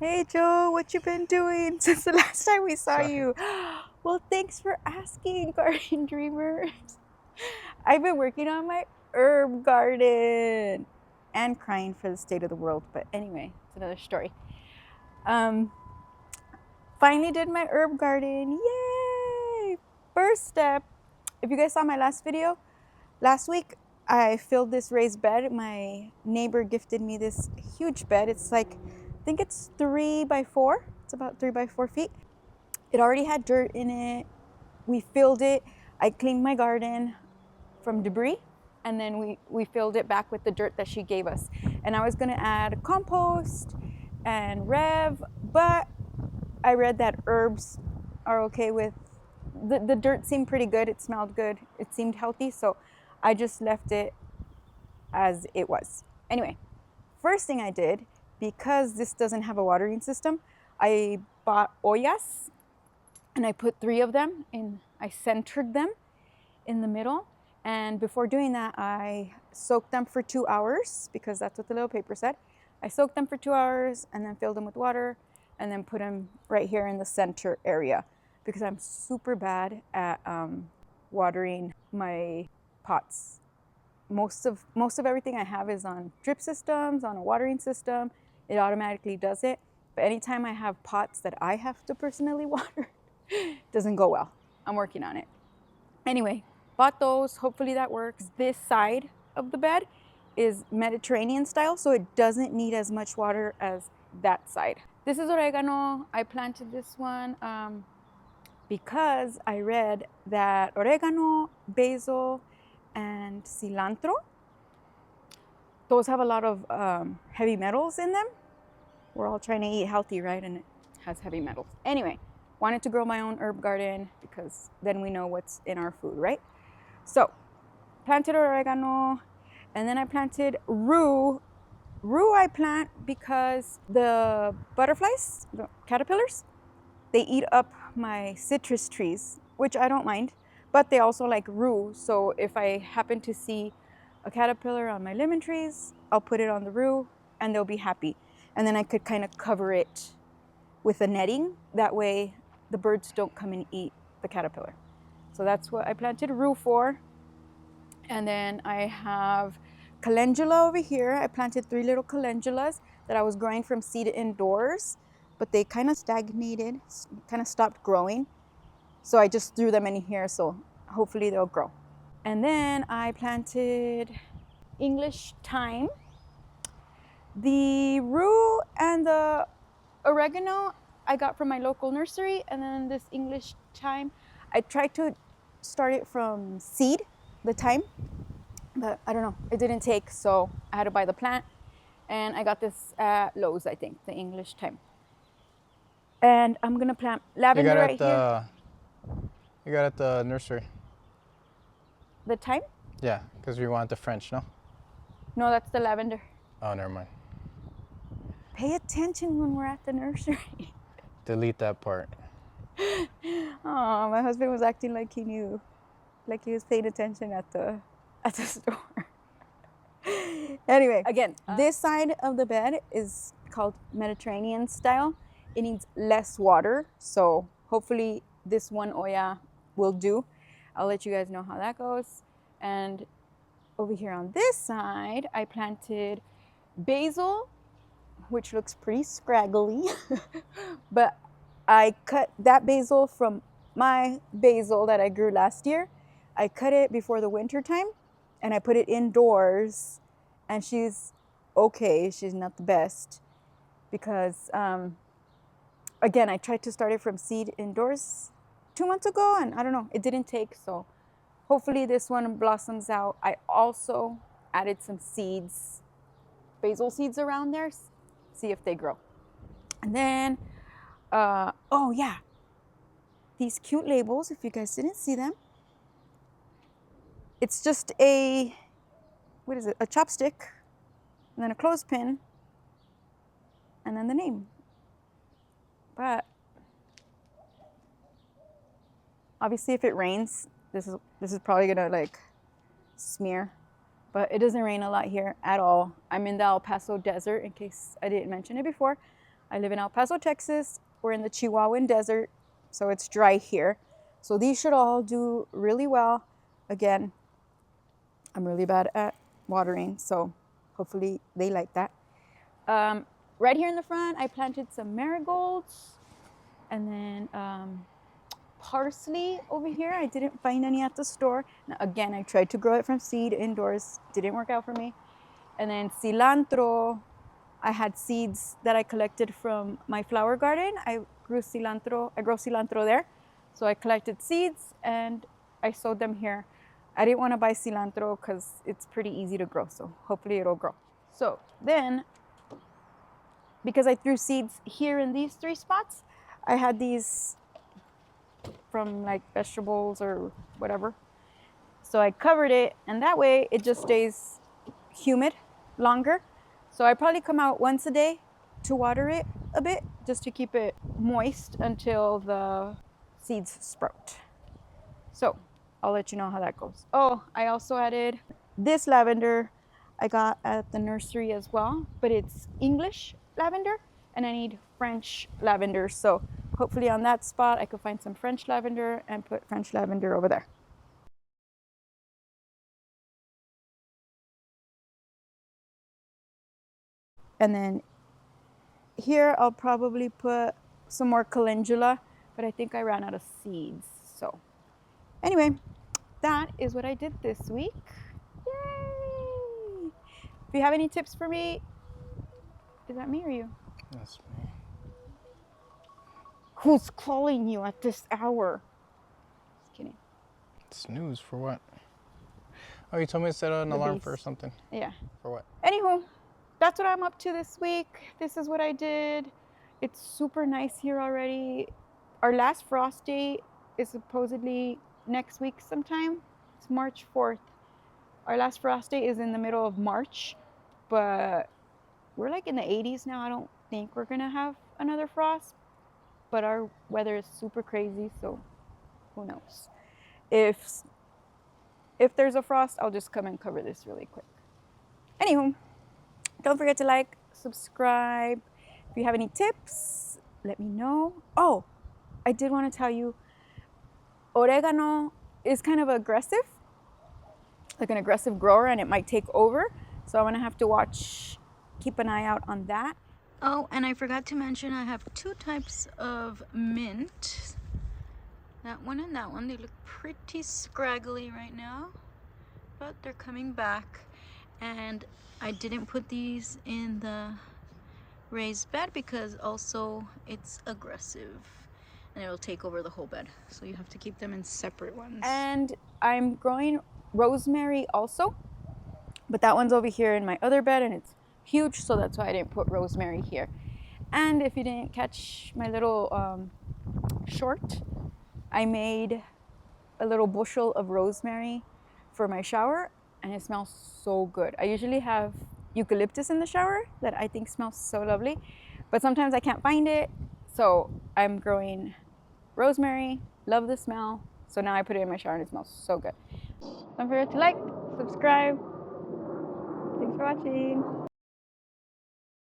Hey Joe, what you been doing since the last time we saw Sorry. you? Well, thanks for asking, Garden Dreamers. I've been working on my herb garden and crying for the state of the world, but anyway, it's another story. Finally did my herb garden. Yay! First step, if you guys saw my last video, last week I filled this raised bed. My neighbor gifted me this huge bed. It's like, I think it's 3 by 4. It's about 3 by 4 feet. It already had dirt in it. We filled it. I cleaned my garden from debris, and then we filled it back with the dirt that she gave us. And I was gonna add compost and rev, but I read that herbs are okay with, the dirt seemed pretty good. It smelled good. It seemed healthy. So I just left it as it was. Anyway, first thing I did, because this doesn't have a watering system, I bought ollas and I put 3 of them in. I centered them in the middle. And before doing that, I soaked them for 2 hours because that's what the little paper said. I soaked them for 2 hours and then filled them with water and then put them right here in the center area because I'm super bad at watering my pots. Most of everything I have is on drip systems, on a watering system. It automatically does it. But anytime I have pots that I have to personally water, it doesn't go well. I'm working on it. Anyway, bought those. Hopefully that works. This side of the bed is Mediterranean style, so it doesn't need as much water as that side. This is oregano. I planted this one because I read that oregano, basil, and cilantro, those have a lot of heavy metals in them. We're all trying to eat healthy, right? And it has heavy metals. Anyway, wanted to grow my own herb garden because then we know what's in our food, right? So, planted oregano, and then I planted rue. Rue I plant because the butterflies, the caterpillars, they eat up my citrus trees, which I don't mind, but they also like rue. So if I happen to see a caterpillar on my lemon trees, I'll put it on the rue and they'll be happy. And then I could kind of cover it with a netting. That way the birds don't come and eat the caterpillar. So that's what I planted rue for. And then I have calendula over here. I planted 3 little calendulas that I was growing from seed indoors, but they kind of stagnated, kind of stopped growing. So I just threw them in here, so hopefully they'll grow. And then I planted English thyme. The rue and the oregano I got from my local nursery, and then this English thyme, I tried to start it from seed, the thyme, but I don't know, it didn't take, so I had to buy the plant. And I got this at Lowe's, I think, the English thyme. And I'm gonna plant lavender right here. You got it at the nursery. The thyme? Yeah, because we want the French, no? No, that's the lavender. Oh, never mind. Pay attention when we're at the nursery. Delete that part. Oh, my husband was acting like he knew, like he was paying attention at the store. Anyway, again, this side of the bed is called Mediterranean style. It needs less water, so hopefully this one olla will do. I'll let you guys know how that goes. And over here on this side, I planted basil, which looks pretty scraggly, but I cut that basil from my basil that I grew last year. I cut it before the winter time and I put it indoors, and she's okay. She's not the best because, again, I tried to start it from seed indoors 2 months ago, and I don't know, it didn't take, so hopefully this one blossoms out. I also added some seeds, basil seeds around there, see if they grow. And then, oh yeah, these cute labels, if you guys didn't see them, it's just a, what is it, a chopstick, and then a clothespin, and then the name. But obviously if it rains, this is probably gonna like smear, but it doesn't rain a lot here at all. I'm in the El Paso desert, in case I didn't mention it before. I live in El Paso, Texas. We're in the Chihuahuan Desert, so it's dry here. So these should all do really well. Again, I'm really bad at watering, so hopefully they like that. Right here in the front, I planted some marigolds, and then parsley over here. I didn't find any at the store. Now, again, I tried to grow it from seed indoors. Didn't work out for me. And then cilantro. I had seeds that I collected from my flower garden. I grow cilantro there. So I collected seeds and I sowed them here. I didn't want to buy cilantro because it's pretty easy to grow. So hopefully it'll grow. So then, because I threw seeds here in these 3 spots, I had these from like vegetables or whatever. So I covered it, and that way it just stays humid longer. So I probably come out once a day to water it a bit, just to keep it moist until the seeds sprout. So I'll let you know how that goes. Oh, I also added this lavender I got at the nursery as well, but it's English lavender, and I need French lavender. So hopefully on that spot I could find some French lavender and put French lavender over there. And then here I'll probably put some more calendula, but I think I ran out of seeds. So anyway, that is what I did this week. Yay! If you have any tips for me, is that me or you? That's me. Who's calling you at this hour? Just kidding. Snooze for what? Oh, you told me to set an alarm for something. Yeah. For what? Anywho, that's what I'm up to this week. This is what I did. It's super nice here already. Our last frost day is supposedly next week sometime. It's March 4th. Our last frost day is in the middle of March, but we're like in the 80s now. I don't think we're gonna have another frost, but our weather is super crazy, so who knows. If there's a frost, I'll just come and cover this really quick. Anywho, don't forget to like, subscribe. If you have any tips, let me know. Oh, I did want to tell you, oregano is kind of aggressive, like an aggressive grower, and it might take over. So I'm gonna have to keep an eye out on that. Oh, and I forgot to mention I have 2 types of mint. That one and that one. They look pretty scraggly right now, but they're coming back. And I didn't put these in the raised bed because also it's aggressive and it'll take over the whole bed. So you have to keep them in separate ones. And I'm growing rosemary also, but that one's over here in my other bed and it's huge, so that's why I didn't put rosemary here. And if you didn't catch my little short, I made a little bushel of rosemary for my shower, and it smells so good. I usually have eucalyptus in the shower that I think smells so lovely, but sometimes I can't find it, so I'm growing rosemary. Love the smell, so now I put it in my shower and it smells so good. Don't forget to like, subscribe. Thanks for watching.